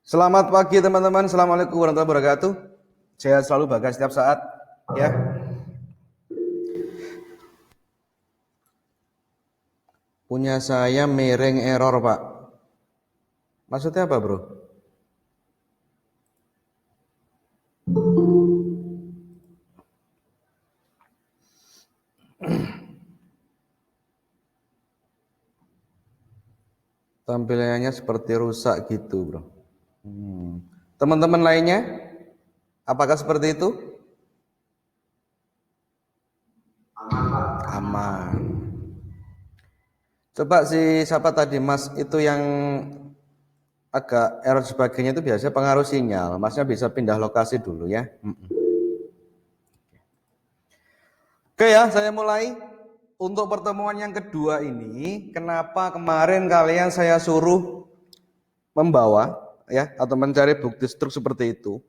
Selamat pagi teman-teman. Assalamualaikum warahmatullahi wabarakatuh. Sehat selalu Bagas setiap saat ya. Punya saya miring error, Pak. Maksudnya apa, Bro? Tampilannya seperti rusak gitu, Bro. Teman-teman lainnya, apakah seperti itu? Aman. Coba si siapa tadi Mas itu yang agak error sebagainya itu biasanya pengaruh sinyal. Masnya bisa pindah lokasi dulu ya. Oke ya, saya mulai. Untuk pertemuan yang kedua ini, kenapa kemarin kalian saya suruh membawa ya atau mencari bukti struk seperti itu?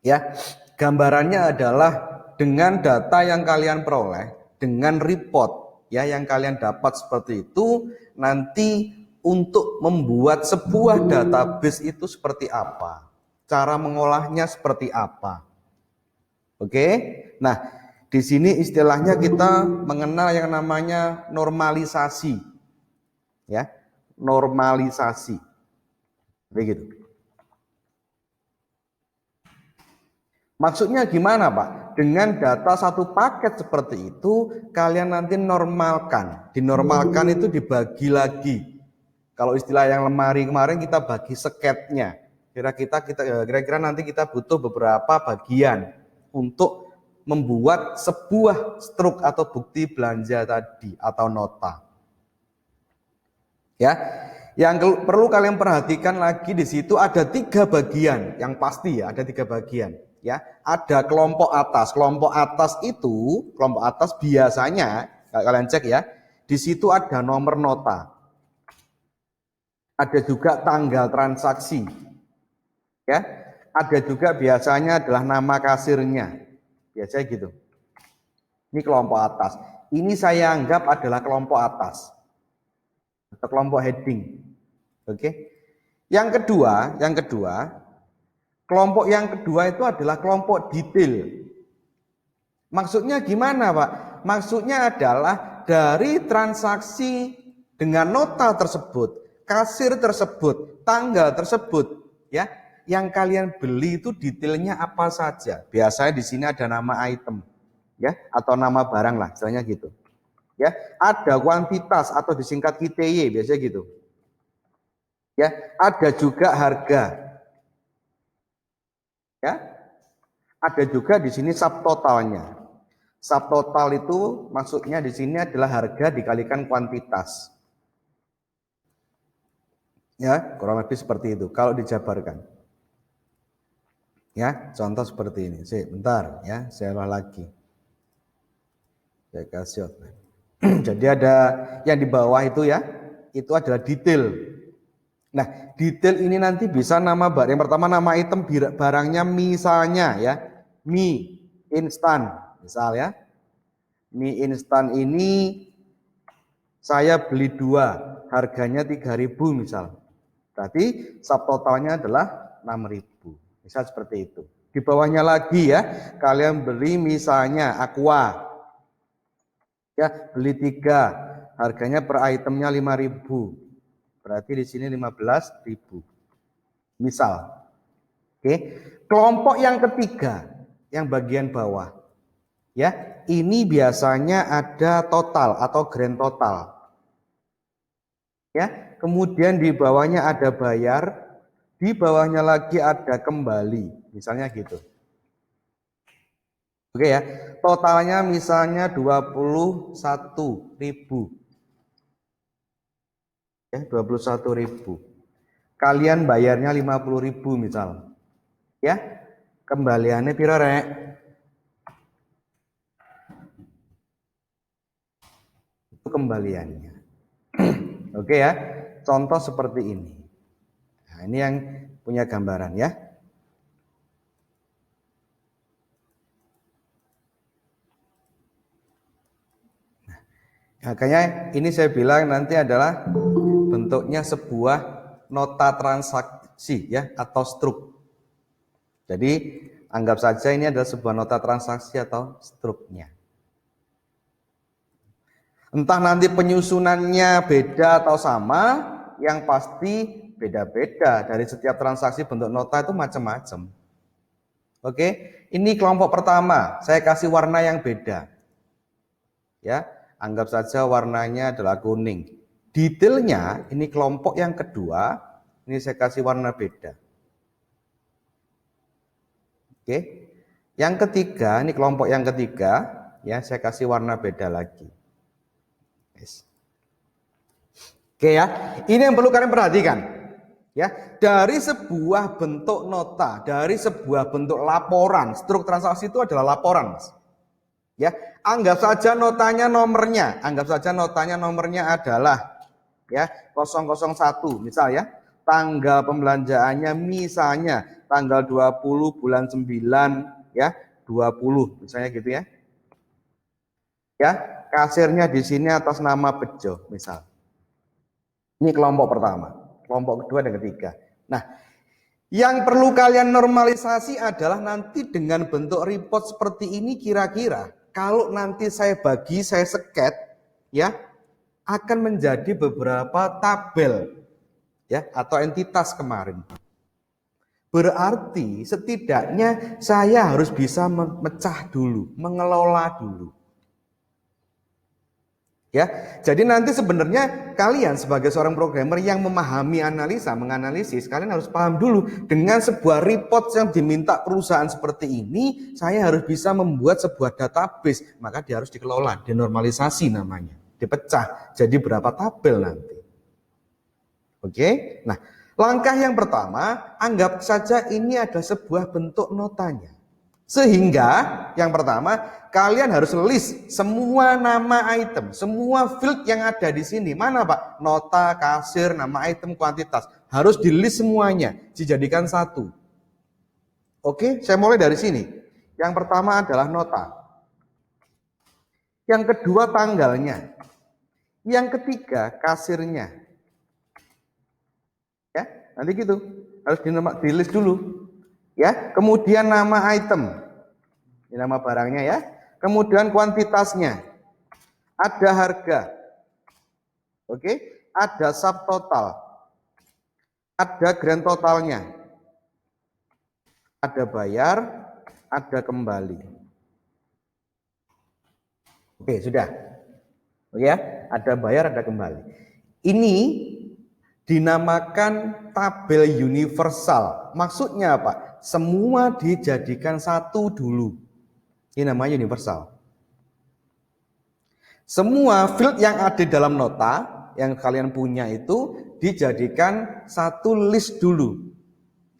Ya, gambarannya adalah dengan data yang kalian peroleh, dengan report ya yang kalian dapat seperti itu, nanti untuk membuat sebuah database itu seperti apa? Cara mengolahnya seperti apa? Oke. Nah, di sini istilahnya kita mengenal yang namanya normalisasi. Ya. Normalisasi. Begitu. Maksudnya gimana, Pak? Dengan data satu paket seperti itu, kalian nanti normalkan. Dinormalkan itu dibagi lagi. Kalau istilah yang lemari kemarin kita bagi seketnya. Kira-kira nanti kita butuh beberapa bagian untuk membuat sebuah struk atau bukti belanja tadi atau nota. Ya, yang perlu kalian perhatikan lagi di situ ada 3 bagian, yang pasti ya ada 3 bagian. Ya, ada kelompok atas. Kelompok atas itu, kelompok atas biasanya kalian cek ya, di situ ada nomor nota. Ada juga tanggal transaksi. Ya, ada juga biasanya adalah nama kasirnya. Biasanya gitu. Ini kelompok atas. Ini saya anggap adalah kelompok atas. Atau kelompok heading. Oke. Yang kedua, kelompok yang kedua itu adalah kelompok detail. Maksudnya gimana, Pak? Maksudnya adalah dari transaksi dengan nota tersebut, kasir tersebut, tanggal tersebut, ya, yang kalian beli itu detailnya apa saja. Biasanya di sini ada nama item, ya, atau nama barang lah, misalnya gitu. Ya, ada kuantitas atau disingkat QTY, biasanya gitu. Ya, ada juga harga. Ya, ada juga di sini subtotalnya. Subtotal itu maksudnya di sini adalah harga dikalikan kuantitas. Ya, kurang lebih seperti itu kalau dijabarkan. Ya, contoh seperti ini. Bentar ya, saya ulang lagi. Saya kasih. Jadi ada yang di bawah itu ya, itu adalah detail. Nah, detail ini nanti bisa nama barang. Yang pertama nama item barangnya misalnya ya, mie instan misal ya. Mie instan ini saya beli 2, harganya 3.000 misal. Berarti subtotalnya adalah 6.000. Misal seperti itu. Di bawahnya lagi ya, kalian beli misalnya aqua. Ya, beli 3, harganya per itemnya 5.000. Berarti di sini 15.000. Misal. Oke. Kelompok yang ketiga, yang bagian bawah. Ya, ini biasanya ada total atau grand total. Ya, kemudian di bawahnya ada bayar, di bawahnya lagi ada kembali, misalnya gitu. Oke ya, totalnya misalnya 21.000. Ya, 21.000. Kalian bayarnya 50.000 misal. Ya, kembaliannya piro rek? Itu kembaliannya. Oke ya, contoh seperti ini. Nah, ini yang punya gambaran ya. Makanya ini saya bilang nanti adalah bentuknya sebuah nota transaksi ya atau struk. Jadi anggap saja ini adalah sebuah nota transaksi atau struknya. Entah nanti penyusunannya beda atau sama, yang pasti beda-beda. Dari setiap transaksi bentuk nota itu macam-macam. Oke, ini kelompok pertama, saya kasih warna yang beda. Ya, anggap saja warnanya adalah kuning. Detailnya ini kelompok yang kedua, ini saya kasih warna beda. Oke. Yang ketiga, ini kelompok yang ketiga, ya saya kasih warna beda lagi. Yes. Oke ya, ini yang perlu kalian perhatikan. Ya, dari sebuah bentuk nota, dari sebuah bentuk laporan, struk transaksi itu adalah laporan, Mas. Ya, anggap saja notanya nomornya, adalah ya 001 misal ya. Tanggal pembelanjaannya misalnya tanggal 20 bulan 9 ya, 20 misalnya gitu ya. Ya, kasirnya di sini atas nama Bejo misal. Ini kelompok pertama, kelompok kedua dan ketiga. Nah, yang perlu kalian normalisasi adalah nanti dengan bentuk report seperti ini kira-kira kalau nanti saya bagi, saya seket ya, akan menjadi beberapa tabel ya atau entitas kemarin. Berarti setidaknya saya harus bisa memecah dulu, mengelola dulu. Ya, jadi nanti sebenarnya kalian sebagai seorang programmer yang memahami analisa, menganalisis, kalian harus paham dulu dengan sebuah report yang diminta perusahaan seperti ini, saya harus bisa membuat sebuah database, maka dia harus dikelola, dinormalisasi namanya, dipecah jadi berapa tabel nanti. Oke, nah langkah yang pertama, anggap saja ini ada sebuah bentuk notanya. Sehingga yang pertama, kalian harus list semua nama item, semua field yang ada di sini. Mana Pak? Nota, kasir, nama item, kuantitas. Harus di list semuanya, dijadikan satu. Oke, saya mulai dari sini. Yang pertama adalah nota. Yang kedua tanggalnya. Yang ketiga kasirnya. Ya, nanti gitu. Harus di list dulu. Ya, kemudian nama item, ini nama barangnya ya, kemudian kuantitasnya, ada harga, oke, ada subtotal, ada grand totalnya, ada bayar, ada kembali. Oke, sudah, oke ya, ada bayar, ada kembali. Ini dinamakan tabel universal. Maksudnya apa? Semua dijadikan satu dulu. Ini namanya universal. Semua field yang ada dalam nota yang kalian punya itu dijadikan satu list dulu.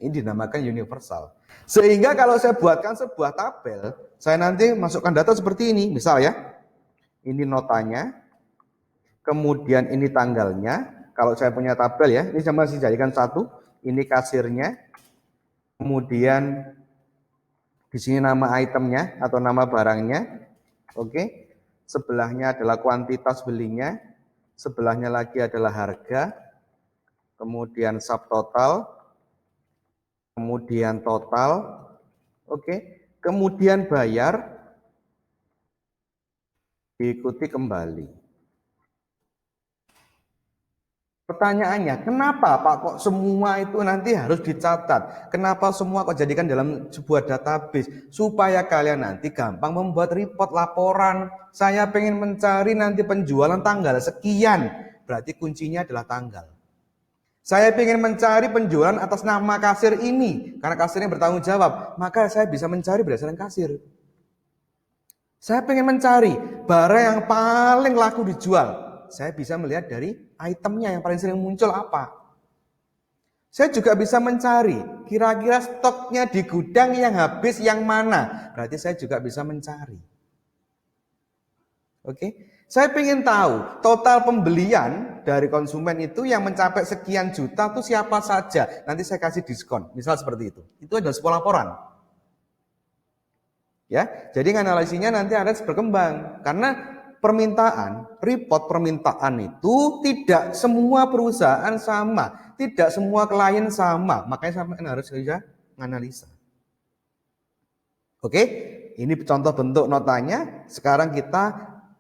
Ini dinamakan universal. Sehingga kalau saya buatkan sebuah tabel, saya nanti masukkan data seperti ini. Misal ya, ini notanya, kemudian ini tanggalnya. Kalau saya punya tabel ya, ini saya masih jadikan satu. Ini kasirnya, kemudian di sini nama itemnya atau nama barangnya, oke. Sebelahnya adalah kuantitas belinya, sebelahnya lagi adalah harga, kemudian subtotal, kemudian total, oke. Kemudian bayar, diikuti kembali. Pertanyaannya, kenapa Pak kok semua itu nanti harus dicatat? Kenapa semua kok jadikan dalam sebuah database? Supaya kalian nanti gampang membuat report laporan. Saya pengen mencari nanti penjualan tanggal sekian. Berarti kuncinya adalah tanggal. Saya pengen mencari penjualan atas nama kasir ini. Karena kasirnya bertanggung jawab. Maka saya bisa mencari berdasarkan kasir. Saya pengen mencari barang yang paling laku dijual. Saya bisa melihat dari itemnya yang paling sering muncul apa. Saya juga bisa mencari kira-kira stoknya di gudang yang habis yang mana. Berarti saya juga bisa mencari. Oke, saya ingin tahu total pembelian dari konsumen itu yang mencapai sekian juta itu siapa saja. Nanti saya kasih diskon, misal seperti itu. Itu adalah sebuah laporan. Ya, jadi analisisnya nanti ada berkembang karena report permintaan itu tidak semua perusahaan sama, tidak semua klien sama, makanya sampai harus bisa menganalisa. Oke, ini contoh bentuk notanya. Sekarang kita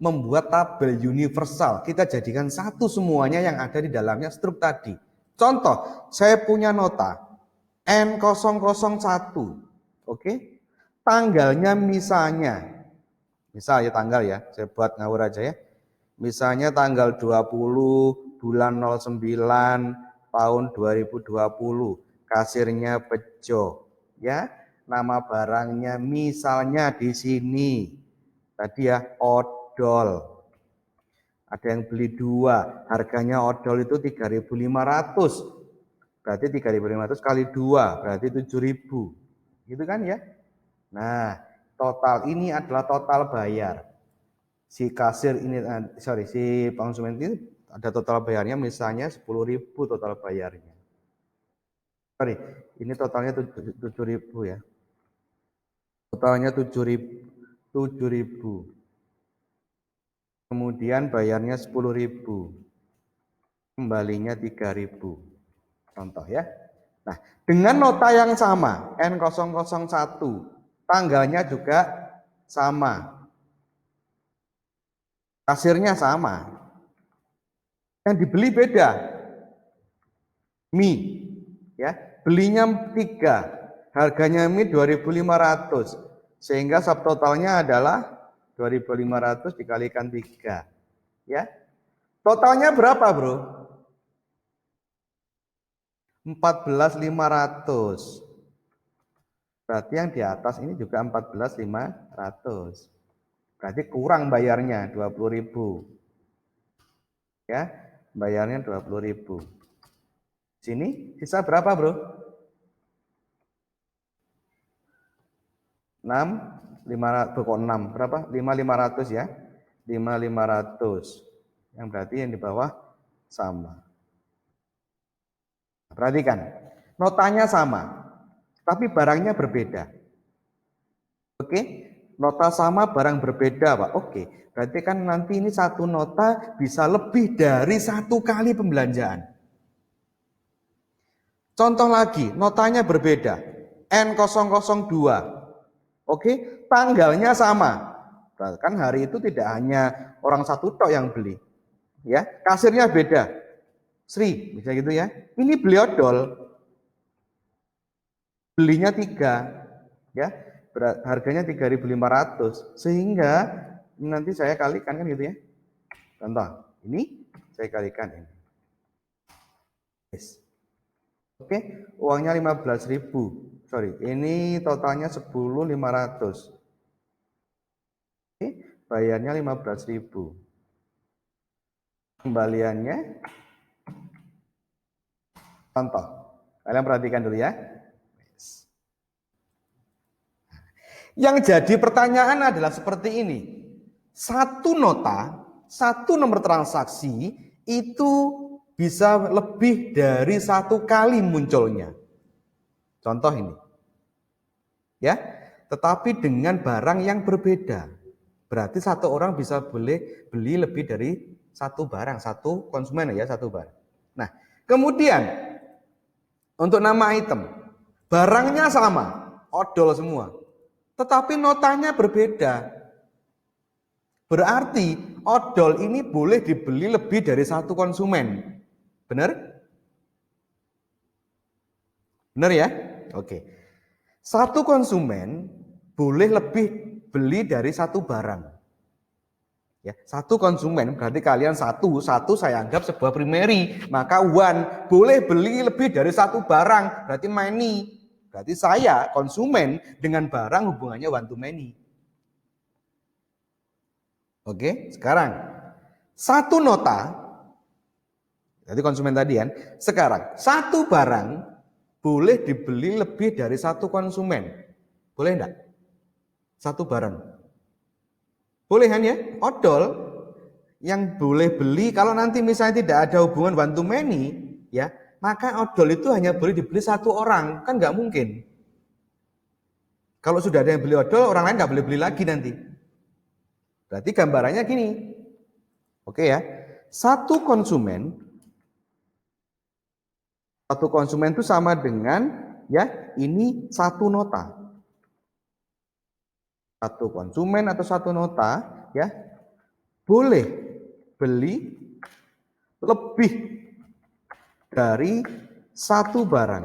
membuat tabel universal, kita jadikan satu semuanya yang ada di dalamnya struk tadi. Contoh, saya punya nota N001, oke, tanggalnya misalnya ya tanggal ya, saya buat ngawur aja ya. Misalnya tanggal 20 bulan 09 tahun 2020, kasirnya Bejo, ya. Nama barangnya misalnya di sini. Tadi ya, odol. Ada yang beli 2, harganya odol itu 3.500. Berarti 3.500 kali 2, berarti 7.000. Gitu kan ya? Nah, total ini adalah total bayar. Si kasir ini, si konsumen ini ada total bayarnya misalnya 10.000 total bayarnya. Ini totalnya 7.000 ya. Totalnya 7.000. Kemudian bayarnya 10.000. Kembalinya 3.000. Contoh ya. Nah, dengan nota yang sama, N001, tanggalnya juga sama. Kasirnya sama. Yang dibeli beda. Mie, ya, belinya 3, harganya mie 2.500, sehingga subtotalnya adalah 2.500 dikalikan 3, ya. Totalnya berapa, bro? 14.500. Berarti yang di atas ini juga 14.500. Berarti kurang bayarnya 20.000. Ya, bayarnya 20.000. Sini sisa berapa, bro? 6.500, kok 6? Berapa? 5.500 ya. 5.500. Yang berarti yang di bawah sama. Perhatikan, notanya sama, tapi barangnya berbeda. Oke, nota sama, barang berbeda, Pak. Oke, berarti kan nanti ini satu nota bisa lebih dari 1 kali pembelanjaan. Contoh lagi, notanya berbeda, N002. Oke, tanggalnya sama. Kan hari itu tidak hanya orang satu tok yang beli. Ya, kasirnya beda. Sri, bisa gitu ya. Ini beli odol. Belinya 3. Ya, harganya 3.500, sehingga nanti saya kalikan kan gitu ya. Contoh, ini saya kalikan ini. Yes. Oke, uangnya 15.000. Sorry, ini totalnya 10.500. Oke, bayarnya 15.000. Kembaliannya, contoh, kalian perhatikan dulu ya. Yang jadi pertanyaan adalah seperti ini. Satu nota, satu nomor transaksi itu bisa lebih dari 1 kali munculnya. Contoh ini. Ya, tetapi dengan barang yang berbeda. Berarti satu orang bisa beli lebih dari 1 barang, 1 konsumen ya, 1 barang. Nah, kemudian untuk nama item, barangnya sama, odol semua. Tetapi notanya berbeda. Berarti odol ini boleh dibeli lebih dari 1 konsumen. Benar? Benar ya? Oke. 1 konsumen boleh lebih beli dari 1 barang. Ya, 1 konsumen berarti kalian satu saya anggap sebuah primary, maka one boleh beli lebih dari 1 barang, berarti many. Berarti saya konsumen dengan barang hubungannya one to many. Oke, sekarang 1 nota, jadi konsumen tadi kan, sekarang 1 barang boleh dibeli lebih dari 1 konsumen. Boleh enggak? 1 barang. Boleh kan ya? Odol yang boleh beli kalau nanti misalnya tidak ada hubungan one to many, ya, maka odol itu hanya boleh dibeli 1 orang, kan nggak mungkin. Kalau sudah ada yang beli odol, orang lain nggak boleh beli lagi nanti. Berarti gambarannya gini, Oke ya. Satu konsumen itu sama dengan ya, ini satu nota. Satu konsumen atau satu nota ya boleh beli lebih dari satu barang.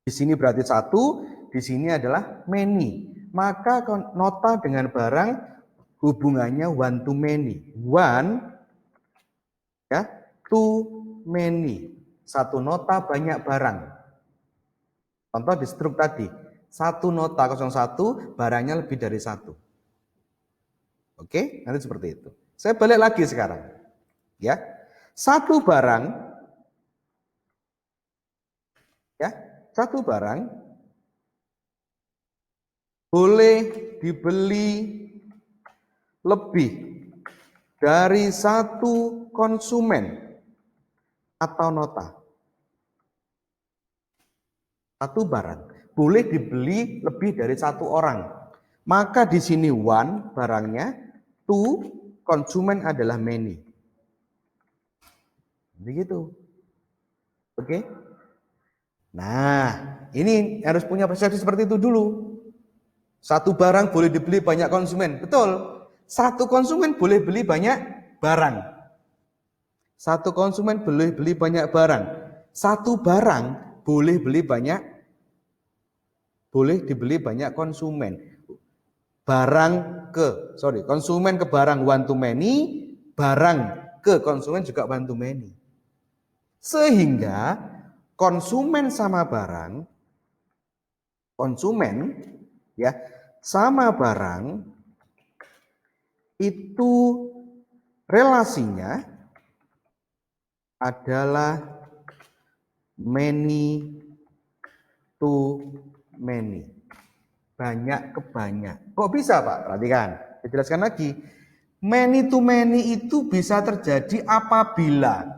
Di sini berarti satu, di sini adalah many. Maka nota dengan barang hubungannya one to many. One ya, to many. Satu nota banyak barang. Contoh di struk tadi, satu nota 01 barangnya lebih dari satu. Oke, nanti seperti itu. Saya balik lagi sekarang. Ya. Satu barang ya, satu barang boleh dibeli lebih dari satu konsumen atau nota. Satu barang boleh dibeli lebih dari satu orang. Maka di sini one barangnya, two konsumen adalah many. Begitu. Oke? Nah, ini harus punya persepsi seperti itu dulu. Satu barang boleh dibeli banyak konsumen. Betul. Satu konsumen boleh beli banyak barang. Satu konsumen boleh beli banyak barang. Satu barang boleh dibeli banyak konsumen. Konsumen ke barang one to many, barang ke konsumen juga one to many. Sehingga konsumen sama barang, ya sama barang itu relasinya adalah many to many. Banyak ke banyak. Kok bisa, Pak? Perhatikan. Saya jelaskan lagi. Many to many itu bisa terjadi apabila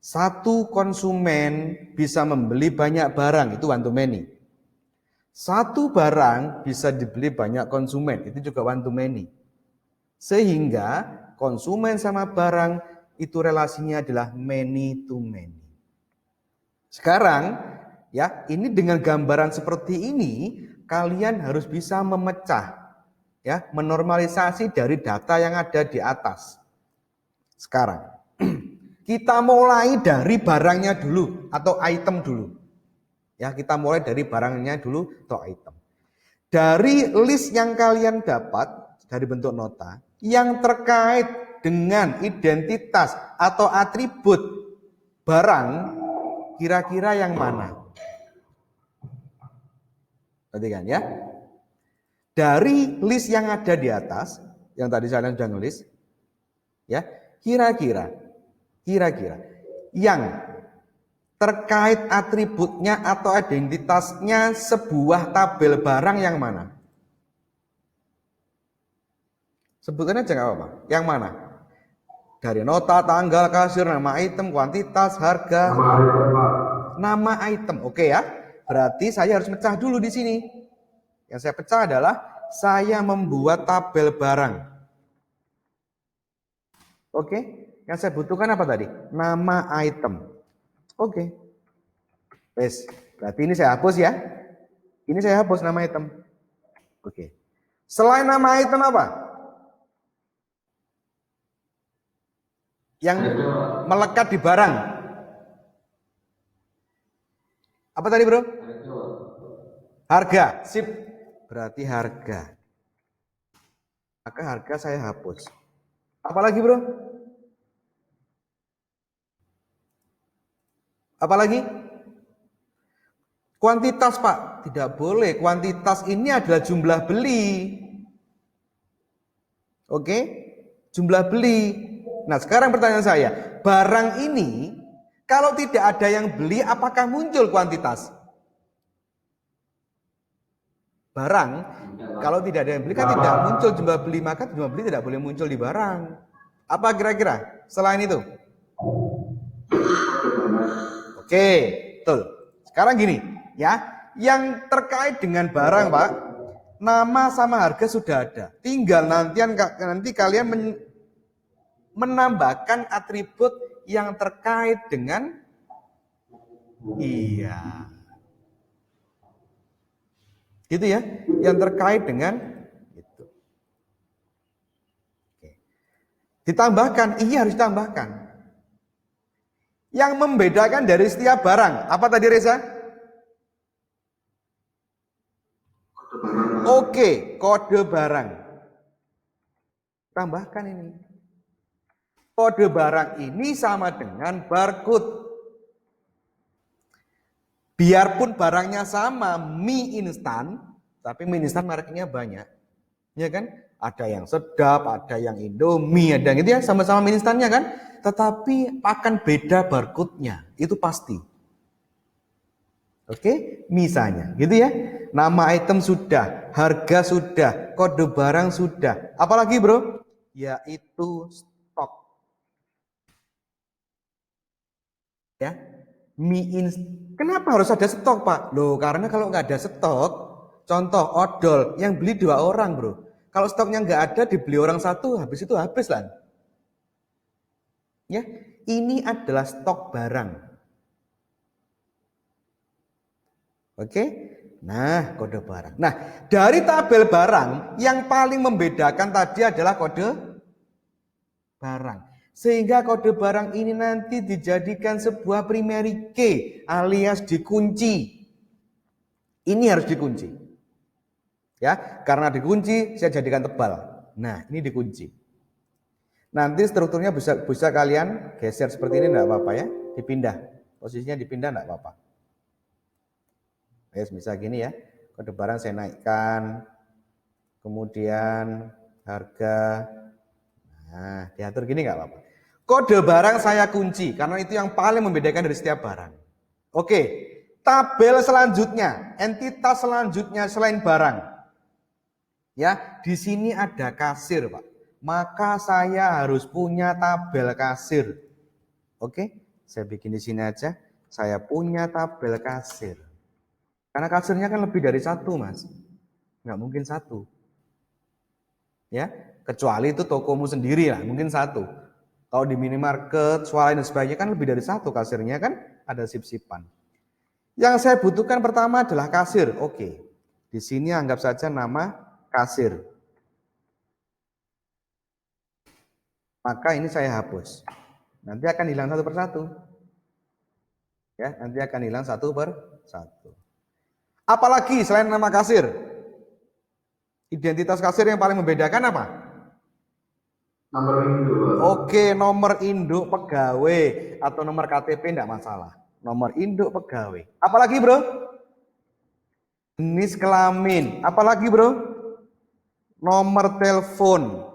satu konsumen bisa membeli banyak barang, itu one to many. Satu barang bisa dibeli banyak konsumen, itu juga one to many. Sehingga konsumen sama barang itu relasinya adalah many to many. Sekarang ya, ini dengan gambaran seperti ini kalian harus bisa memecah ya, menormalisasi dari data yang ada di atas. Sekarang kita mulai dari barangnya dulu atau item dulu. Ya, kita mulai dari barangnya dulu atau item. Dari list yang kalian dapat dari bentuk nota yang terkait dengan identitas atau atribut barang, kira-kira yang mana? Perhatikan ya. Dari list yang ada di atas, yang tadi saya sudah ngelis, ya, kira-kira yang terkait atributnya atau identitasnya sebuah tabel barang yang mana? Sebutkan aja nggak apa-apa. Yang mana? Dari nota, tanggal, kasir, nama item, kuantitas, harga. Nama item, oke ya. Berarti saya harus pecah dulu di sini. Yang saya pecah adalah saya membuat tabel barang. Oke, yang saya butuhkan apa tadi? Nama item. Oke. Wes, berarti ini saya hapus ya. Ini saya hapus nama item. Oke. Selain nama item apa? Yang melekat di barang. Apa tadi, Bro? Harga. Sip. Berarti harga. Maka harga saya hapus. Apalagi, Bro? Apalagi? Kuantitas, Pak. Tidak boleh. Kuantitas ini adalah jumlah beli. Oke? Jumlah beli. Nah, sekarang pertanyaan saya. Barang ini, kalau tidak ada yang beli, apakah muncul kuantitas? Barang, kalau tidak ada yang beli, kan tidak muncul jumlah beli. Maka jumlah beli tidak boleh muncul di barang. Apa kira-kira selain itu? Oke, betul. Sekarang gini, ya, yang terkait dengan barang, Pak, nama sama harga sudah ada. Tinggal nanti kalian menambahkan atribut yang terkait dengan iya. Gitu ya, yang terkait dengan itu. Oke. Ditambahkan, iya harus ditambahkan. Yang membedakan dari setiap barang, apa tadi Reza? Oke, kode barang. Tambahkan ini. Kode barang ini sama dengan barcode. Biarpun barangnya sama, mie instan, tapi mie instan mereknya banyak. Ya kan? Ada yang sedap, ada yang Indomie, ada yang gitu ya, sama-sama mie instannya kan? Tetapi akan beda barcode-nya, itu pasti. Oke, misalnya, gitu ya. Nama item sudah, harga sudah, kode barang sudah. Apalagi bro? Yaitu stok. Ya, mie instan. Kenapa harus ada stok Pak? Loh, karena kalau nggak ada stok, contoh odol yang beli 2 orang bro. Kalau stoknya nggak ada, dibeli orang 1, habis itu habis lah. Ya, ini adalah stok barang. Oke, nah kode barang. Nah, dari tabel barang yang paling membedakan tadi adalah kode barang. Sehingga kode barang ini nanti dijadikan sebuah primary key alias dikunci. Ini harus dikunci. Ya, karena dikunci saya jadikan tebal. Nah, ini dikunci. Nanti strukturnya bisa kalian geser seperti ini enggak apa-apa ya, dipindah. Posisinya dipindah enggak apa-apa. Bisa gini ya, kode barang saya naikkan, kemudian harga, nah diatur gini nggak apa-apa. Kode barang saya kunci, karena itu yang paling membedakan dari setiap barang. Oke, tabel selanjutnya, entitas selanjutnya selain barang. Ya, di sini ada kasir Pak, maka saya harus punya tabel kasir. Oke, saya bikin di sini aja, saya punya tabel kasir. Karena kasirnya kan lebih dari 1 mas, nggak mungkin 1. Ya, kecuali itu tokomu sendiri lah, mungkin 1. Kalau di minimarket, swalayan dan sebagainya kan lebih dari 1 kasirnya kan, ada sip-sipan. Yang saya butuhkan pertama adalah kasir. Oke, di sini anggap saja nama kasir. Maka ini saya hapus. Nanti akan hilang 1 per 1. Ya, nanti akan hilang 1 per 1. Apalagi selain nama kasir? Identitas kasir yang paling membedakan apa? Nomor induk. Oke, nomor induk pegawai atau nomor KTP enggak masalah. Nomor induk pegawai. Apalagi bro? Jenis kelamin. Apalagi bro? Nomor telepon.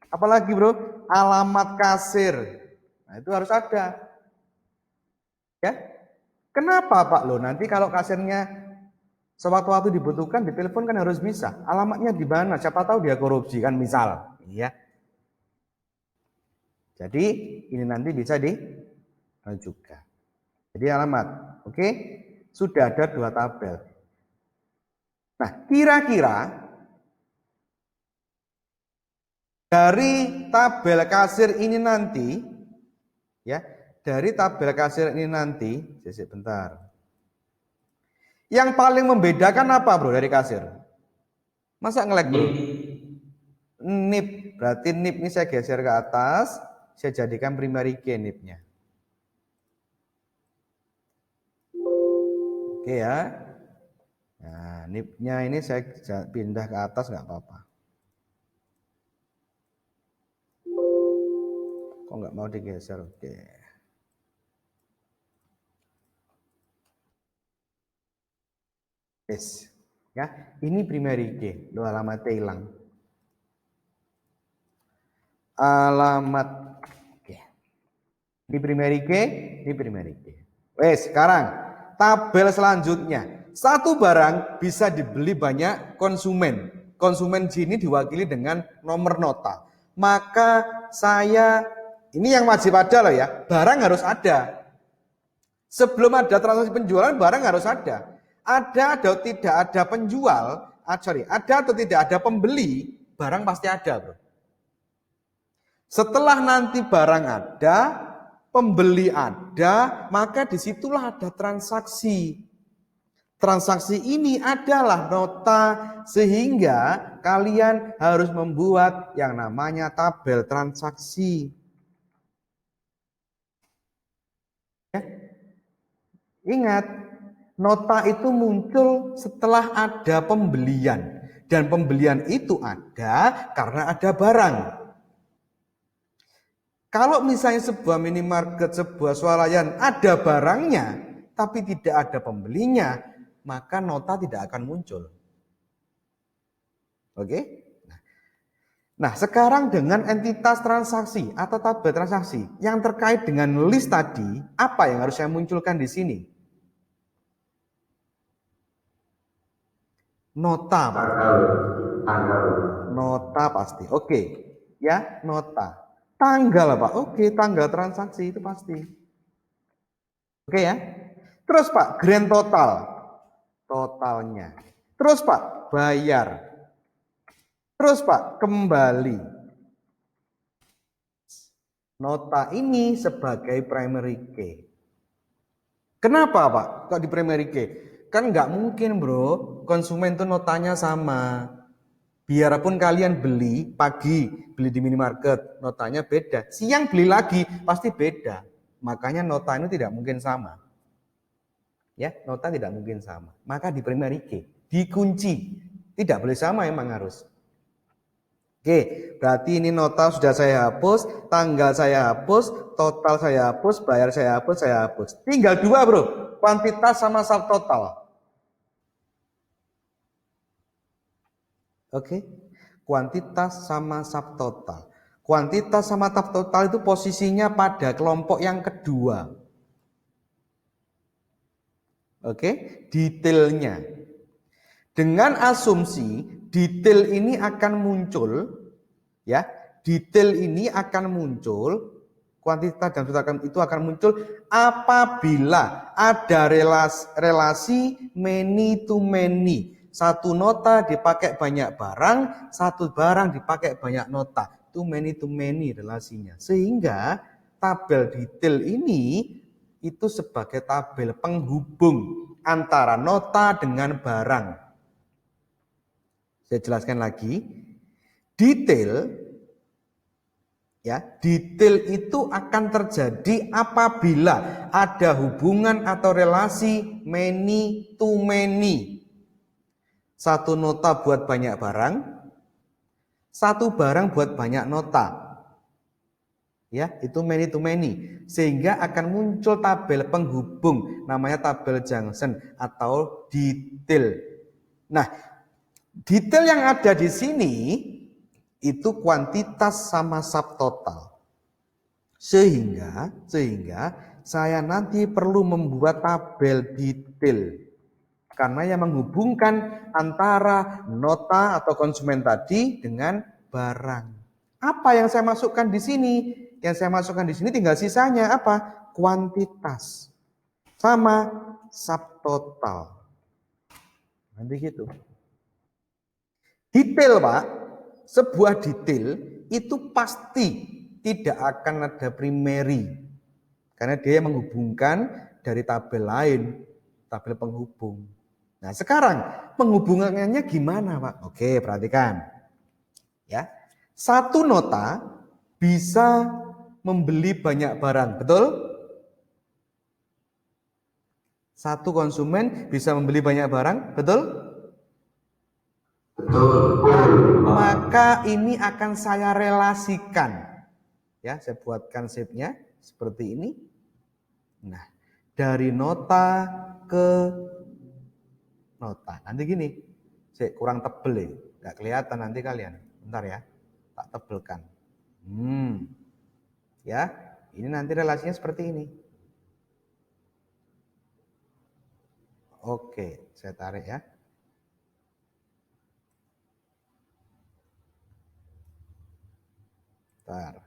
Apalagi bro? Alamat kasir. Nah, itu harus ada. Ya. Kenapa Pak? Loh, nanti kalau kasirnya sewaktu-waktu dibutuhkan ditelepon kan harus bisa. Alamatnya di mana? Siapa tahu dia korupsi kan misal. Iya. Jadi ini nanti bisa diajukan. Jadi alamat. Oke. Sudah ada 2 tabel. Nah, kira-kira dari tabel kasir ini nanti ya, dari tabel kasir ini nanti, bentar. Yang paling membedakan apa bro dari kasir? Masa nge-lag bro? NIP, berarti NIP ini saya geser ke atas, saya jadikan primary key NIP-nya. Oke ya. Nah, NIP-nya ini saya pindah ke atas nggak apa-apa. Kok nggak mau digeser? Oke. Yes. Ya, ini primary key. Loh, alamatnya hilang. Alamat. Oke. Ini primary key, ini primary key. Wes, sekarang tabel selanjutnya. Satu barang bisa dibeli banyak konsumen. Konsumen sini diwakili dengan nomor nota. Maka saya, ini yang wajib ada loh ya, barang harus ada. Sebelum ada transaksi penjualan, barang harus ada. Ada atau tidak ada penjual, ada atau tidak ada pembeli, barang pasti ada bro. Setelah nanti barang ada, pembeli ada, maka disitulah ada transaksi. Transaksi ini adalah nota, sehingga kalian harus membuat yang namanya tabel transaksi. Ya. Ingat, nota itu muncul setelah ada pembelian. Dan pembelian itu ada karena ada barang. Kalau misalnya sebuah minimarket, sebuah swalayan ada barangnya, tapi tidak ada pembelinya, maka nota tidak akan muncul. Oke? Nah, sekarang dengan entitas transaksi atau tabel transaksi yang terkait dengan list tadi, apa yang harus saya munculkan di sini? Nota, Pak. Tanggal. Nota pasti. Oke. Ya, nota. Tanggal, Pak. Oke, tanggal transaksi itu pasti. Oke ya. Terus Pak, grand total. Totalnya. Terus Pak, bayar. Terus Pak, kembali. Nota ini sebagai primary key. Kenapa Pak? Kok di primary key? Kan nggak mungkin bro, konsumen tuh notanya sama. Biarpun kalian beli pagi, beli di minimarket, notanya beda. Siang beli lagi, pasti beda. Makanya nota ini tidak mungkin sama. Ya, nota tidak mungkin sama. Maka di primary key, dikunci. Tidak boleh sama emang harus. Oke, berarti ini nota sudah saya hapus, tanggal saya hapus, total saya hapus, bayar saya hapus. Tinggal dua bro, kuantitas sama subtotal. Oke, kuantitas sama subtotal. Kuantitas sama subtotal itu posisinya pada kelompok yang kedua. Oke, detailnya. Dengan asumsi detail ini akan muncul, ya, detail ini akan muncul, kuantitas dan subtotal itu akan muncul apabila ada relasi many to many. Satu nota dipakai banyak barang, satu barang dipakai banyak nota. Itu many to many relasinya. Sehingga tabel detail ini itu sebagai tabel penghubung antara nota dengan barang. Saya jelaskan lagi. Detail, ya, detail itu akan terjadi apabila ada hubungan atau relasi many to many. Satu nota buat banyak barang, satu barang buat banyak nota. Ya, itu many to many. Sehingga akan muncul tabel penghubung, namanya tabel junction atau detail. Nah, detail yang ada di sini itu kuantitas sama subtotal. Sehingga saya nanti perlu membuat tabel detail. Karena yang menghubungkan antara nota atau konsumen tadi dengan barang. Apa yang saya masukkan di sini? Yang saya masukkan di sini tinggal sisanya apa? Kuantitas sama subtotal. Nanti gitu. Detail, Pak. Sebuah detail itu pasti tidak akan ada primary. Karena dia menghubungkan dari tabel lain, tabel penghubung. Nah, sekarang penghubungannya gimana, Pak? Oke, perhatikan. Ya. Satu nota bisa membeli banyak barang, betul? Satu konsumen bisa membeli banyak barang, betul? Betul. Maka ini akan saya relasikan. Ya, saya buatkan shape-nya seperti ini. Nah, dari nota ke nota. Nanti gini, saya kurang tebel ya, nggak kelihatan nanti kalian. Bentar ya, tak tebelkan. Ya, ini nanti relasinya seperti ini. Oke, saya tarik ya. Bentar.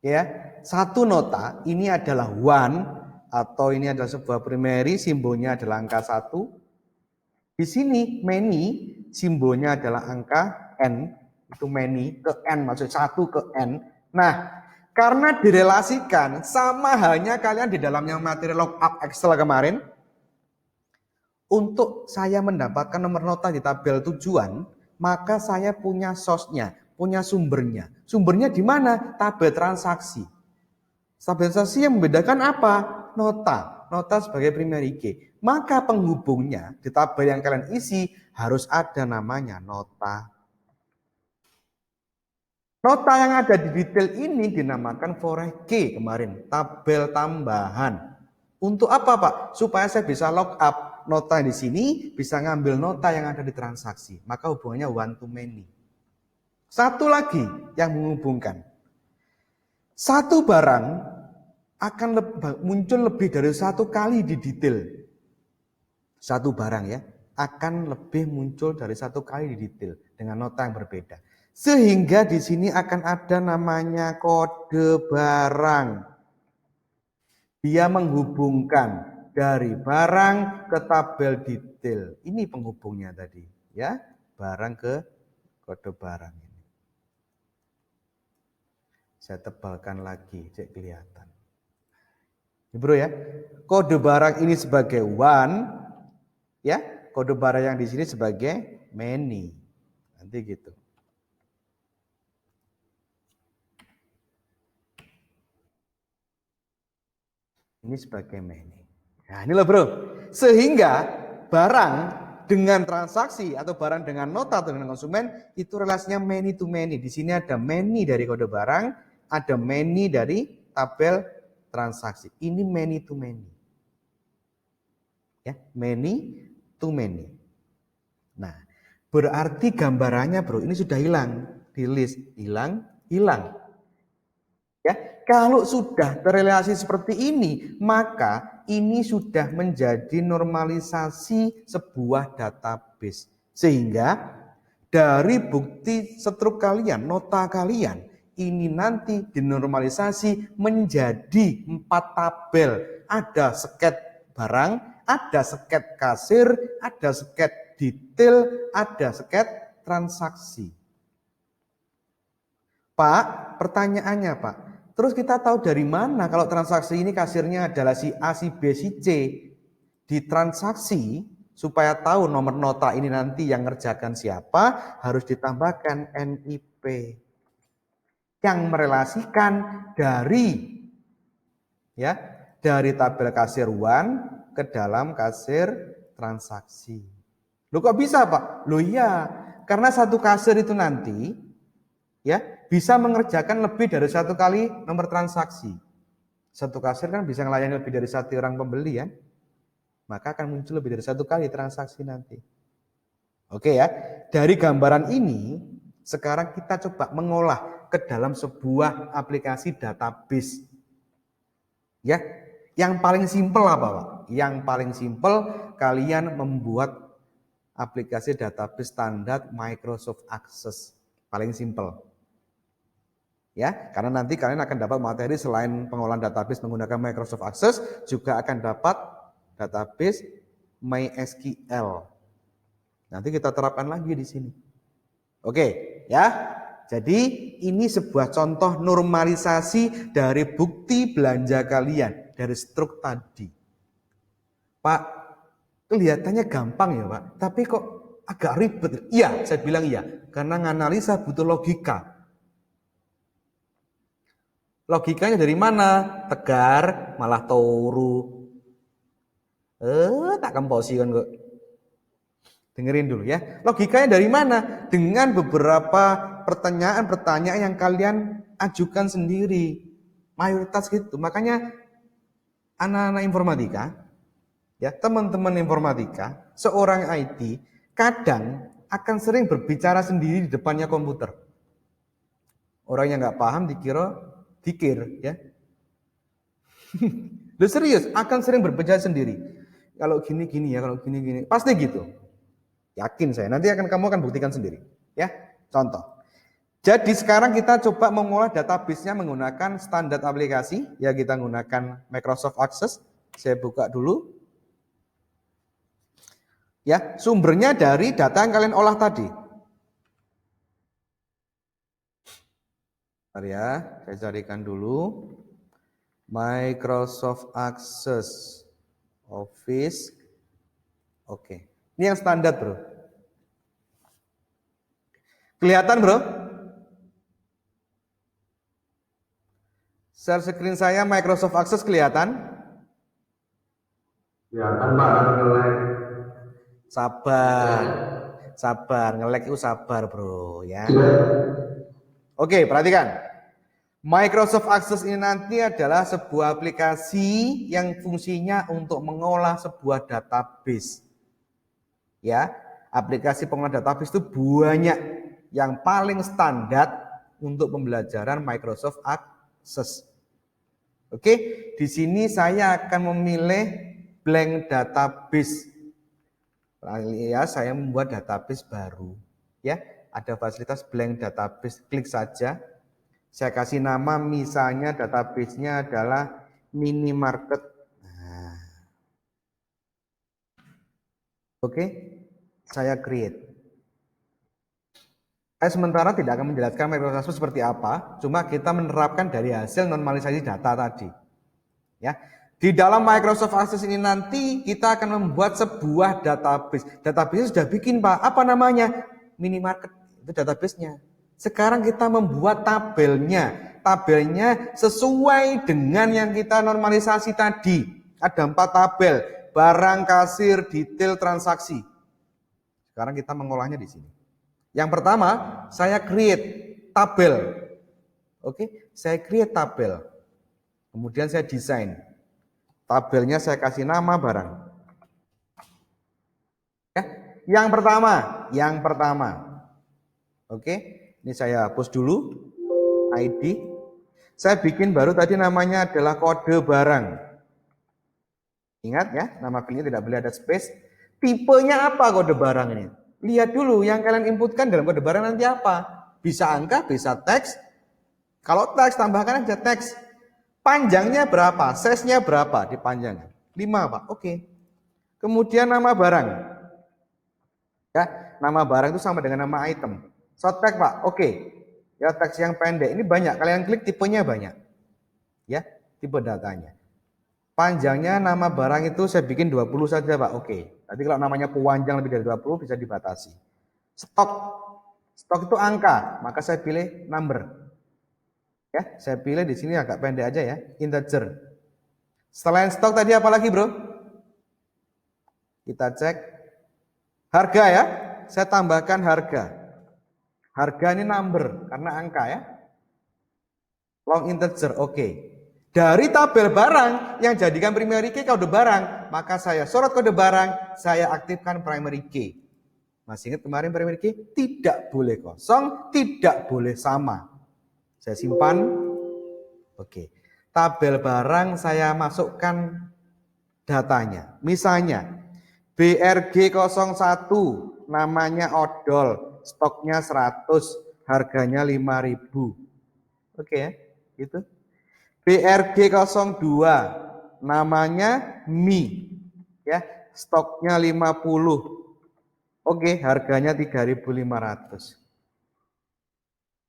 Ya, satu nota ini adalah one atau ini adalah sebuah primary, simbolnya adalah angka 1. Di sini many simbolnya adalah angka n, itu many ke n, maksud 1 ke n. Nah, karena direlasikan sama halnya kalian di dalamnya materi lookup Excel kemarin, untuk saya mendapatkan nomor nota di tabel tujuan, maka saya punya source-nya, punya sumbernya. Sumbernya di mana? Tabel transaksi. Tabel transaksi yang membedakan apa? Nota. Nota sebagai primary key. Maka penghubungnya di tabel yang kalian isi harus ada namanya nota. Nota yang ada di detail ini dinamakan foreign key kemarin, tabel tambahan. Untuk apa, Pak? Supaya saya bisa lookup nota di sini, bisa ngambil nota yang ada di transaksi. Maka hubungannya one to many. Satu lagi yang menghubungkan. Satu barang akan muncul lebih dari satu kali di detail. Satu barang ya, akan lebih muncul dari satu kali di detail dengan nota yang berbeda. Sehingga di sini akan ada namanya kode barang. Dia menghubungkan dari barang ke tabel detail. Ini penghubungnya tadi, ya. Barang ke kode barang ini. Saya tebalkan lagi, cek kelihatan. Ini bro ya. Kode barang ini sebagai one, ya. Kode barang yang di sini sebagai many. Nanti gitu. Ini sebagai many. Nah, ini loh bro. Sehingga barang dengan transaksi atau barang dengan nota atau dengan konsumen itu relasinya many to many. Di sini ada many dari kode barang, ada many dari tabel transaksi. Ini many to many. Ya, many to many. Nah, berarti gambarannya bro, ini sudah hilang di list, hilang. Ya, kalau sudah terrelasi seperti ini, maka ini sudah menjadi normalisasi sebuah database. Sehingga dari bukti struk kalian, nota kalian, ini nanti dinormalisasi menjadi 4 tabel. Ada sket barang, ada sket kasir, ada sket detail, ada sket transaksi. Pak, pertanyaannya Pak, terus kita tahu dari mana kalau transaksi ini kasirnya adalah si A, si B, si C. Di transaksi, supaya tahu nomor nota ini nanti yang ngerjakan siapa, harus ditambahkan NIP. Yang merelasikan dari tabel kasir one ke dalam kasir transaksi. Loh kok bisa Pak? Loh iya, karena satu kasir itu nanti ya bisa mengerjakan lebih dari satu kali nomor transaksi. Satu kasir kan bisa melayani lebih dari satu orang pembeli ya. Maka akan muncul lebih dari satu kali transaksi nanti. Oke ya. Dari gambaran ini sekarang kita coba mengolah ke dalam sebuah aplikasi database. Ya. Yang paling simpel apa, Pak? Yang paling simpel kalian membuat aplikasi database standar Microsoft Access. Paling simpel. Ya, karena nanti kalian akan dapat materi selain pengolahan database menggunakan Microsoft Access, juga akan dapat database MySQL. Nanti kita terapkan lagi di sini. Oke, ya. Jadi ini sebuah contoh normalisasi dari bukti belanja kalian dari struk tadi. Pak, kelihatannya gampang ya Pak, tapi kok agak ribet. Iya, saya bilang iya, karena menganalisa butuh logika. Logikanya dari mana? Tegar, malah turu. Tak kemposi kan kok. Dengerin dulu ya. Logikanya dari mana? Dengan beberapa pertanyaan-pertanyaan yang kalian ajukan sendiri. Mayoritas gitu. Makanya anak-anak informatika, ya teman-teman informatika, seorang IT, kadang akan sering berbicara sendiri di depannya komputer. Orang yang nggak paham dikir ya. Lu serius akan sering berbicara sendiri. Kalau gini ya, kalau gini. Pasti gitu. Yakin saya. Nanti kamu akan buktikan sendiri. Ya, contoh. Jadi sekarang kita coba mengolah database-nya menggunakan standar aplikasi. Ya, kita menggunakan Microsoft Access. Saya buka dulu. Ya, sumbernya dari data yang kalian olah tadi. Bentar ya, saya carikan dulu. Microsoft Access Office. Oke. Ini yang standar, Bro. Kelihatan, Bro? Share screen saya Microsoft Access kelihatan? Kelihatan Pak, nge-lag. Sabar. Sabar, nge-lag itu sabar, Bro, ya. Iya. Oke, perhatikan. Microsoft Access ini nanti adalah sebuah aplikasi yang fungsinya untuk mengolah sebuah database. Ya, aplikasi pengolah database itu banyak. Yang paling standar untuk pembelajaran Microsoft Access. Oke, di sini saya akan memilih blank database. Alias saya membuat database baru. Ya, ada fasilitas blank database. Klik saja. Saya kasih nama, misalnya database-nya adalah minimarket. Nah. Oke, saya create. Saya sementara tidak akan menjelaskan Microsoft Access seperti apa, cuma kita menerapkan dari hasil normalisasi data tadi. Ya, di dalam Microsoft Access ini nanti kita akan membuat sebuah database. Database sudah bikin, Pak. Apa namanya? Minimarket. Itu database-nya. Sekarang kita membuat tabelnya. Tabelnya sesuai dengan yang kita normalisasi tadi. Ada 4 tabel. Barang, kasir, detail, transaksi. Sekarang kita mengolahnya di sini. Yang pertama, saya create tabel. Oke, saya create tabel. Kemudian saya desain. Tabelnya saya kasih nama barang. Ya, yang pertama. Oke, ini saya hapus dulu. ID. Saya bikin baru tadi namanya adalah kode barang. Ingat ya, nama filenya tidak boleh ada space. Tipenya apa kode barang ini? Lihat dulu yang kalian inputkan dalam kode barang nanti apa. Bisa angka, bisa teks. Kalau teks, tambahkan aja teks. Panjangnya berapa? Size-nya berapa dipanjangkan? 5, Pak. Oke. Kemudian nama barang. Ya, nama barang itu sama dengan nama item. Short tag, Pak. Oke. Ya, teks yang pendek. Ini banyak. Kalian klik tipenya banyak. Ya, tipe datanya. Panjangnya nama barang itu saya bikin 20 saja, Pak. Oke. Tapi kalau namanya panjang lebih dari 20 bisa dibatasi. Stok. Stok itu angka, maka saya pilih number. Ya, saya pilih di sini agak pendek aja ya, integer. Selain stok tadi apa lagi, Bro? Kita cek. Harga ya. Saya tambahkan harga. Harga ini number karena angka ya. Long integer, oke. Dari tabel barang yang jadikan primary key kode barang, maka saya sorot kode barang, saya aktifkan primary key. Masih ingat kemarin primary key? Tidak boleh kosong, tidak boleh sama. Saya simpan. Oke. Tabel barang saya masukkan datanya. Misalnya BRG 01, namanya odol, stoknya 100, harganya 5.000. Oke ya, gitu. BRG 02, namanya mie, ya, stoknya 50. Oke, harganya 3.500.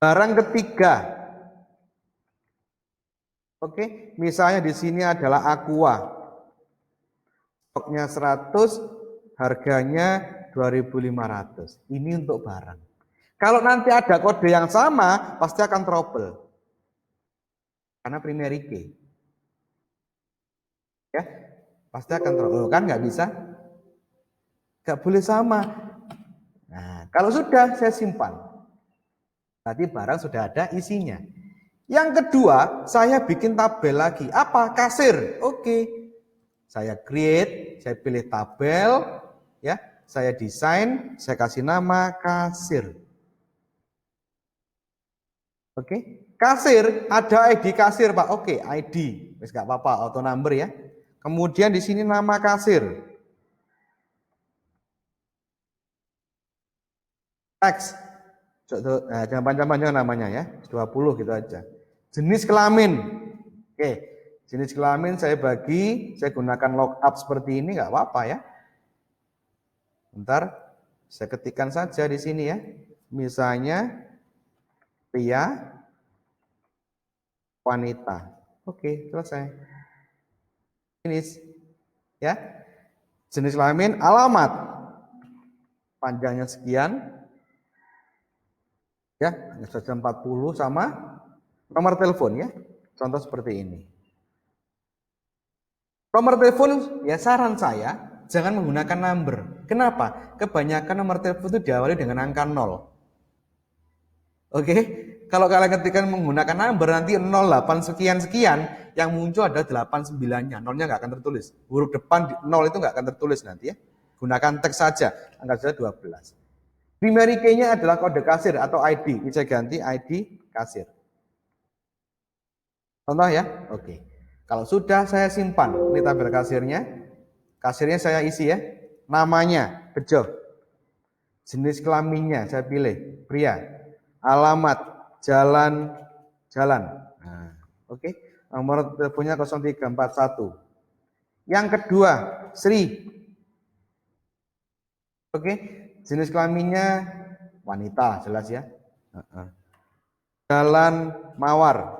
Barang ketiga. Oke, misalnya di sini adalah aqua. Stoknya 100, harganya 2.500. Ini untuk barang. Kalau nanti ada kode yang sama, pasti akan trouble. Karena primary key. Ya, pasti akan trouble. Kan nggak bisa? Nggak boleh sama. Nah, kalau sudah saya simpan. Berarti barang sudah ada isinya. Yang kedua, saya bikin tabel lagi. Apa? Kasir. Oke. Saya create, saya pilih tabel, ya. Saya desain, saya kasih nama kasir. Oke. Kasir, ada ID kasir, Pak. Oke, ID. Wis enggak apa-apa, auto number ya. Kemudian di sini nama kasir. Teks. Nah, jangan panjang-panjang namanya ya. 20 gitu aja. Jenis kelamin. Oke. Jenis kelamin saya bagi, saya gunakan lookup seperti ini enggak apa-apa ya. Bentar, saya ketikkan saja di sini ya. Misalnya pria, wanita. Oke, selesai. Finish. Ya. Jenis kelamin, alamat. Panjangnya sekian. Ya, hanya saja 40 sama nomor telepon ya. Contoh seperti ini. Nomor telepon ya saran saya jangan menggunakan number. Kenapa? Kebanyakan nomor telepon itu diawali dengan angka 0. Oke? Kalau kalian ketika menggunakan number nanti 08 sekian-sekian, yang muncul adalah 89-nya. Nolnya nggak akan tertulis. Huruf depan 0 itu nggak akan tertulis nanti ya. Gunakan teks saja. Angka saja 12. Primary key-nya adalah kode kasir atau ID. Bisa ganti ID kasir. Contoh ya? Oke. Kalau sudah saya simpan, ini tabel kasirnya. Kasirnya saya isi ya. Namanya, bejo. Jenis kelaminnya saya pilih, pria. Alamat, jalan. Nah, oke. Nomor teleponnya 0341. Yang kedua, Sri. Oke. Jenis kelaminnya wanita, jelas ya. Jalan Mawar.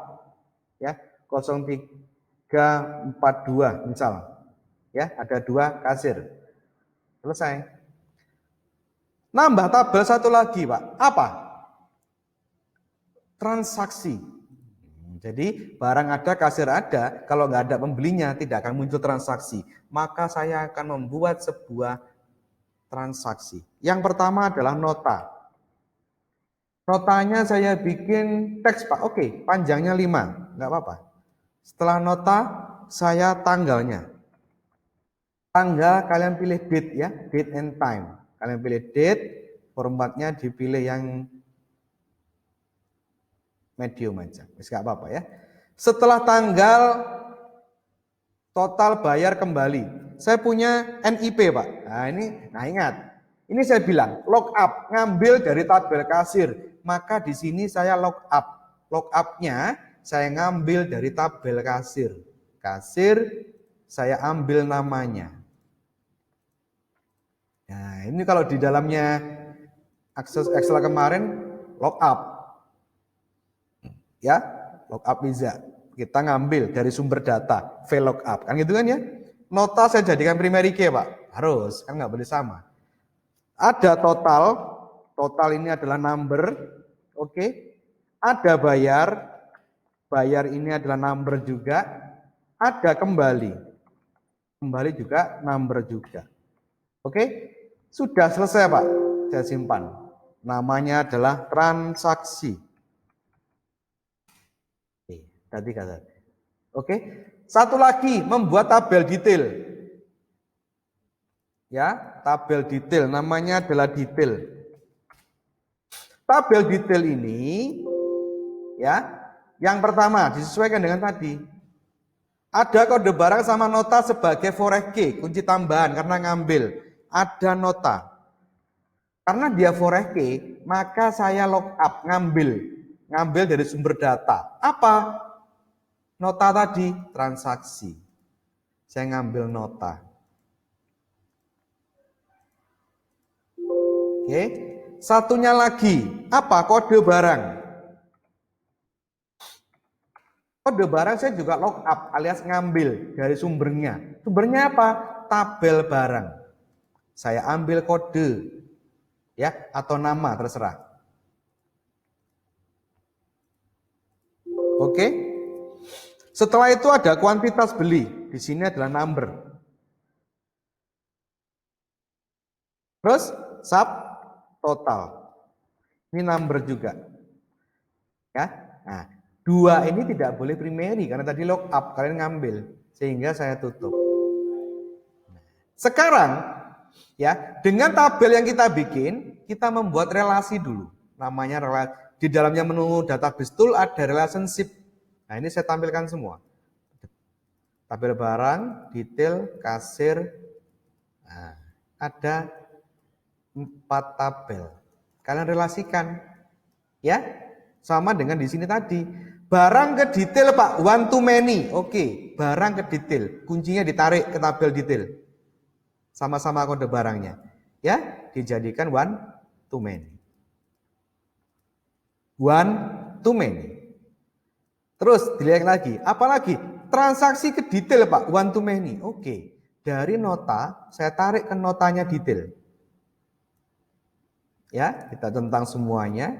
Ya, 0342 misal. Ya, ada 2 kasir. Selesai. Nambah tabel satu lagi, Pak. Apa? Transaksi. Jadi barang ada, kasir ada. Kalau nggak ada pembelinya, tidak akan muncul transaksi. Maka saya akan membuat sebuah transaksi. Yang pertama adalah nota. Notanya saya bikin teks, Pak. Oke, panjangnya 5. Nggak apa-apa. Setelah nota, saya tanggalnya. Tanggal kalian pilih date ya, date and time. Kalian pilih date, formatnya dipilih yang medium aja. Nggak apa-apa ya. Setelah tanggal, total bayar kembali. Saya punya NIP, Pak. Nah ingat. Ini saya bilang, log up, ngambil dari tabel kasir. Maka di sini saya log up. Log up-nya saya ngambil dari tabel kasir. Kasir, saya ambil namanya. Nah, ini kalau di dalamnya akses Excel kemarin, log up. Ya, log up bisa. Kita ngambil dari sumber data, VLOOKUP. Kan gitu kan ya? Nota saya jadikan primary key, Pak. Harus, kan nggak boleh sama. Ada total ini adalah number. Oke. Ada bayar ini adalah number juga. Ada kembali juga number juga. Oke. Sudah selesai, Pak. Saya simpan. Namanya adalah transaksi. Tadi kata. Oke. Satu lagi, membuat tabel detail. Ya, tabel detail namanya adalah detail. Tabel detail ini ya, yang pertama disesuaikan dengan tadi. Ada kode barang sama nota sebagai forex key, kunci tambahan karena ngambil. Ada nota. Karena dia forex key, maka saya log up, ngambil dari sumber data. Apa? Nota tadi, transaksi. Saya ngambil nota. Oke. Satunya lagi, apa? Kode barang. Kode barang saya juga log up alias ngambil dari sumbernya. Sumbernya apa? Tabel barang. Saya ambil kode ya atau nama terserah. Oke. Setelah itu ada kuantitas beli. Di sini adalah number. Terus total. Ini number juga. Ya. Nah, 2 ini tidak boleh primary karena tadi log up kalian ngambil sehingga saya tutup. Sekarang ya, dengan tabel yang kita bikin, kita membuat relasi dulu. Namanya relasi. Di dalamnya menu database tool ada relationship. Nah, ini saya tampilkan semua. Tabel barang, detail, kasir. Nah, ada 4 tabel. Kalian relasikan. Ya. Sama dengan di sini tadi. Barang ke detail, Pak. One to many. Oke, barang ke detail. Kuncinya ditarik ke tabel detail. Sama-sama kode barangnya. ya dijadikan one to many. One to many. Terus dilihat lagi, apalagi transaksi ke detail Pak, one to many. Oke, dari nota saya tarik ke notanya detail. Ya, kita tentang semuanya.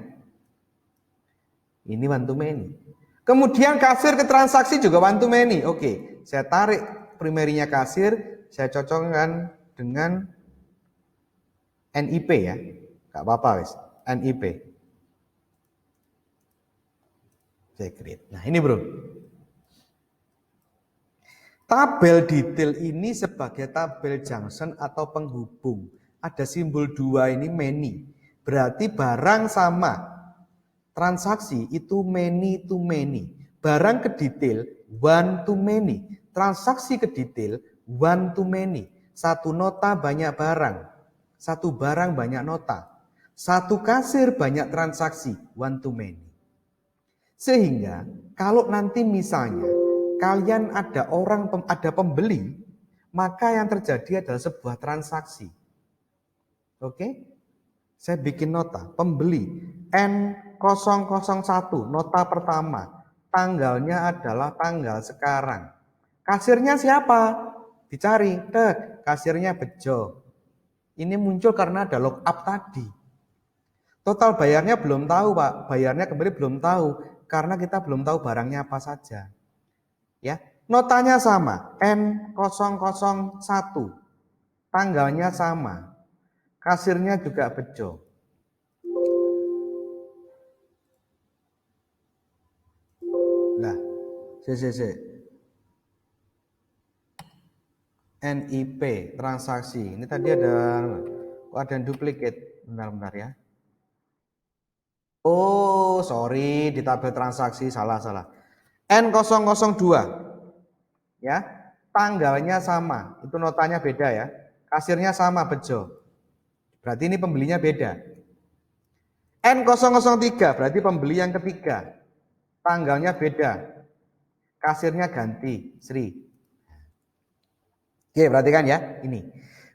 Ini one to many. Kemudian kasir ke transaksi juga one to many. Oke, saya tarik primerinya kasir, saya cocokkan dengan NIP ya. Gak apa-apa wes, NIP. Saya create. Nah, ini bro. Tabel detail ini sebagai tabel junction atau penghubung. Ada simbol 2 ini many. Berarti barang sama. Transaksi itu many to many. Barang ke detail one to many. Transaksi ke detail one to many. Satu nota banyak barang. Satu barang banyak nota. Satu kasir banyak transaksi one to many. Sehingga kalau nanti misalnya kalian ada pembeli, maka yang terjadi adalah sebuah transaksi. Oke? Saya bikin nota, pembeli N001, nota pertama. Tanggalnya adalah tanggal sekarang. Kasirnya siapa? Dicari, kasirnya Bejo. Ini muncul karena ada lookup tadi. Total bayarnya belum tahu Pak, bayarnya kembali belum tahu. Karena kita belum tahu barangnya apa saja. Ya, notanya sama, N001. Tanggalnya sama. Kasirnya juga Bejo. Nah, NIP transaksi. Ini tadi ada yang duplicate. Bentar ya. Oh, sorry, di tabel transaksi salah. N002. Ya, tanggalnya sama. Itu notanya beda ya. Kasirnya sama Bejo. Berarti ini pembelinya beda. N003 berarti pembeli yang ketiga. Tanggalnya beda. Kasirnya ganti Sri. Oke, perhatikan ya, ini.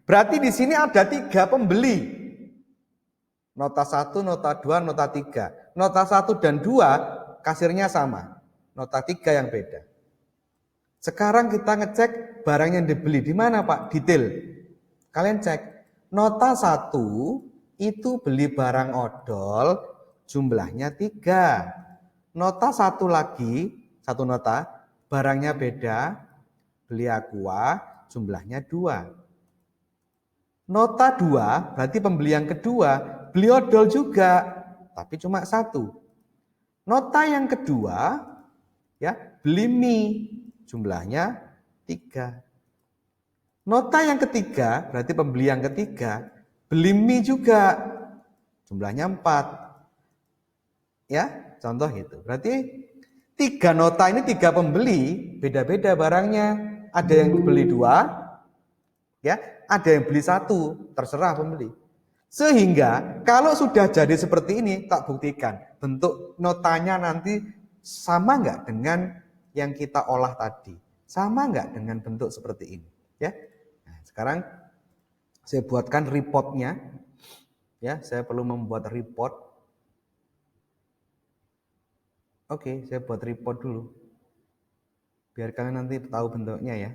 Berarti di sini ada 3 pembeli. Nota 1, nota 2, nota 3. Nota 1 dan 2 kasirnya sama. Nota 3 yang beda. Sekarang kita ngecek barang yang dibeli di mana Pak? Detail. Kalian cek. Nota 1 itu beli barang odol jumlahnya 3. Nota 1 lagi, satu nota, barangnya beda, beli aqua jumlahnya 2. Nota 2 berarti pembeli yang kedua, beli odol juga, tapi cuma 1. Nota yang kedua, ya beli mie, jumlahnya 3. Nota yang ketiga, berarti pembeli yang ketiga, beli mie juga, jumlahnya 4. Ya, contoh gitu. Berarti 3 nota ini 3 pembeli, beda-beda barangnya. Ada yang beli 2, ya, ada yang beli 1, terserah pembeli. Sehingga kalau sudah jadi seperti ini, tak buktikan bentuk notanya nanti sama nggak dengan yang kita olah tadi, sama nggak dengan bentuk seperti ini, ya. Nah, sekarang saya buatkan reportnya, ya. Saya perlu membuat report. Oke, saya buat report dulu, biar kalian nanti tahu bentuknya ya.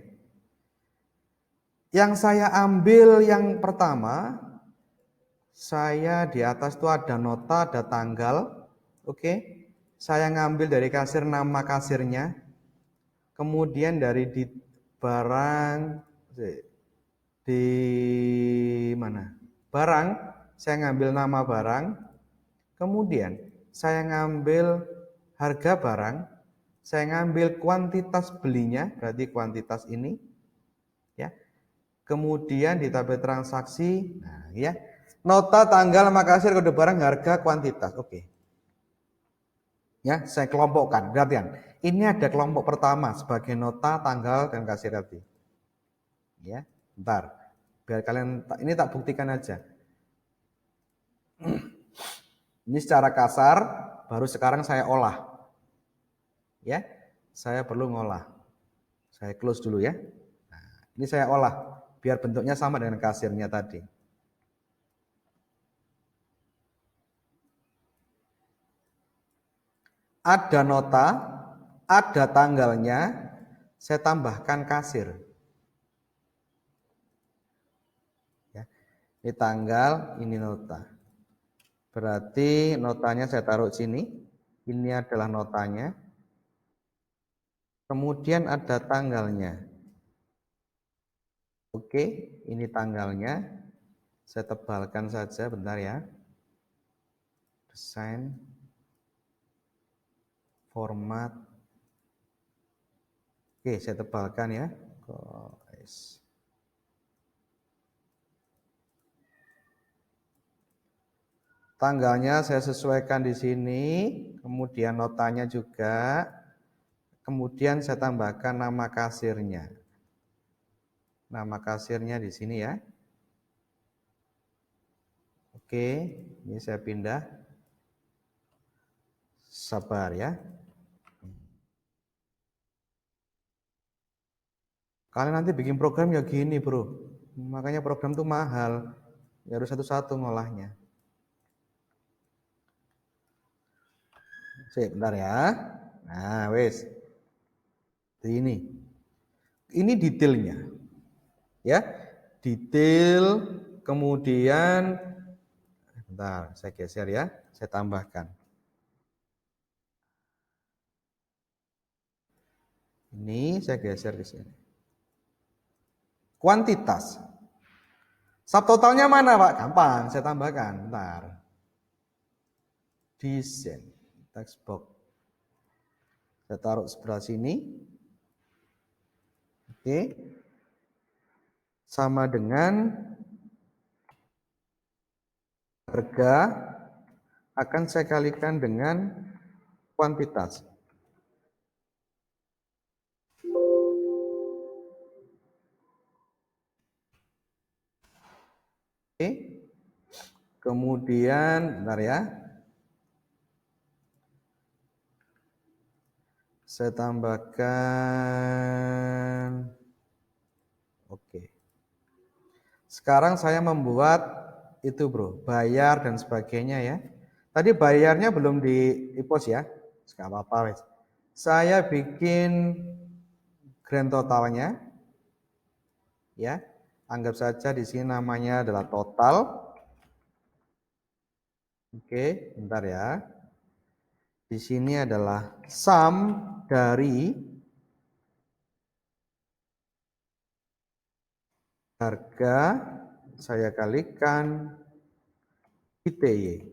Yang saya ambil yang pertama. Saya di atas itu ada nota, ada tanggal. Oke. Saya ngambil dari kasir nama kasirnya. Kemudian dari di barang di mana? Barang, saya ngambil nama barang. Kemudian saya ngambil harga barang. Saya ngambil kuantitas belinya, berarti kuantitas ini. Ya. Kemudian di tabel transaksi, nah ya. Nota, tanggal, nama kasir, kode barang, harga, kuantitas. Oke. Ya, saya kelompokkan. Perhatian. Ini ada kelompok pertama sebagai nota, tanggal, dan kasir tadi. Ya, bentar. Biar kalian ini tak buktikan aja. Ini secara kasar, baru sekarang saya olah. Ya, saya perlu ngolah. Saya close dulu ya. Nah, ini saya olah biar bentuknya sama dengan kasirnya tadi. ada nota, ada tanggalnya, saya tambahkan kasir. Ya, ini tanggal, ini nota. Berarti notanya saya taruh sini. Ini adalah notanya. Kemudian ada tanggalnya. Oke, ini tanggalnya. Saya tebalkan saja, bentar ya. Desain, format. Oke, saya tebalkan ya. Tanggalnya saya sesuaikan di sini, kemudian notanya juga, kemudian saya tambahkan nama kasirnya. Nama kasirnya di sini ya. Oke, ini saya pindah. Sabar ya. Kalian nanti bikin program ya gini bro. Makanya program itu mahal. Ya harus satu-satu ngolahnya. Bentar ya. Nah, wes. Ini detailnya. Ya. Detail, kemudian bentar, saya geser ya. Saya tambahkan. Ini saya geser ke sini. Kuantitas. Subtotalnya mana, Pak? Gampang, saya tambahkan. Bentar. Desain, text box. Saya taruh sebelah sini. Oke. Sama dengan harga akan saya kalikan dengan kuantitas. Oke. Kemudian, bentar ya. Saya tambahkan. Oke. Sekarang saya membuat itu bro, bayar dan sebagainya ya. Tadi bayarnya belum di post ya. Enggak apa-apa wes. Saya bikin grand totalnya. Ya. Anggap saja di sini namanya adalah total. Oke, bentar ya. Di sini adalah sum dari harga saya kalikan ITY.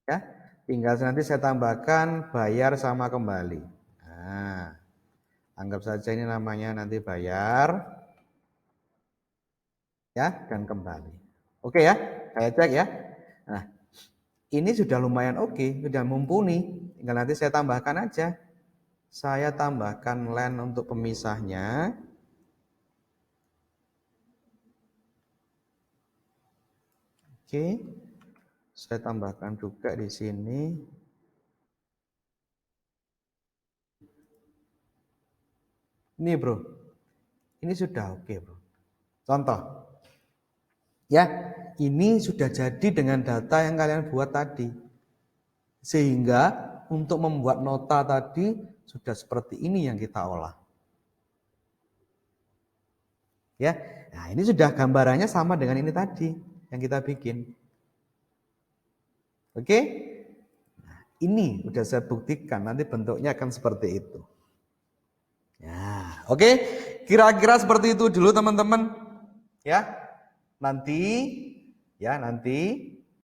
Ya, tinggal nanti saya tambahkan bayar sama kembali. Nah, anggap saja ini namanya nanti bayar ya dan kembali. Oke ya, saya cek ya. Nah, ini sudah lumayan oke, sudah mumpuni. Tinggal nanti saya tambahkan aja. Saya tambahkan len untuk pemisahnya. Oke. Saya tambahkan juga di sini. Ini bro. Ini sudah oke bro. Contoh. Ya, ini sudah jadi dengan data yang kalian buat tadi. Sehingga untuk membuat nota tadi sudah seperti ini yang kita olah. Ya, nah ini sudah gambarannya sama dengan ini tadi yang kita bikin. Oke? Nah, ini udah saya buktikan, nanti bentuknya akan seperti itu. Ya, oke? Kira-kira seperti itu dulu teman-teman. Ya. Nanti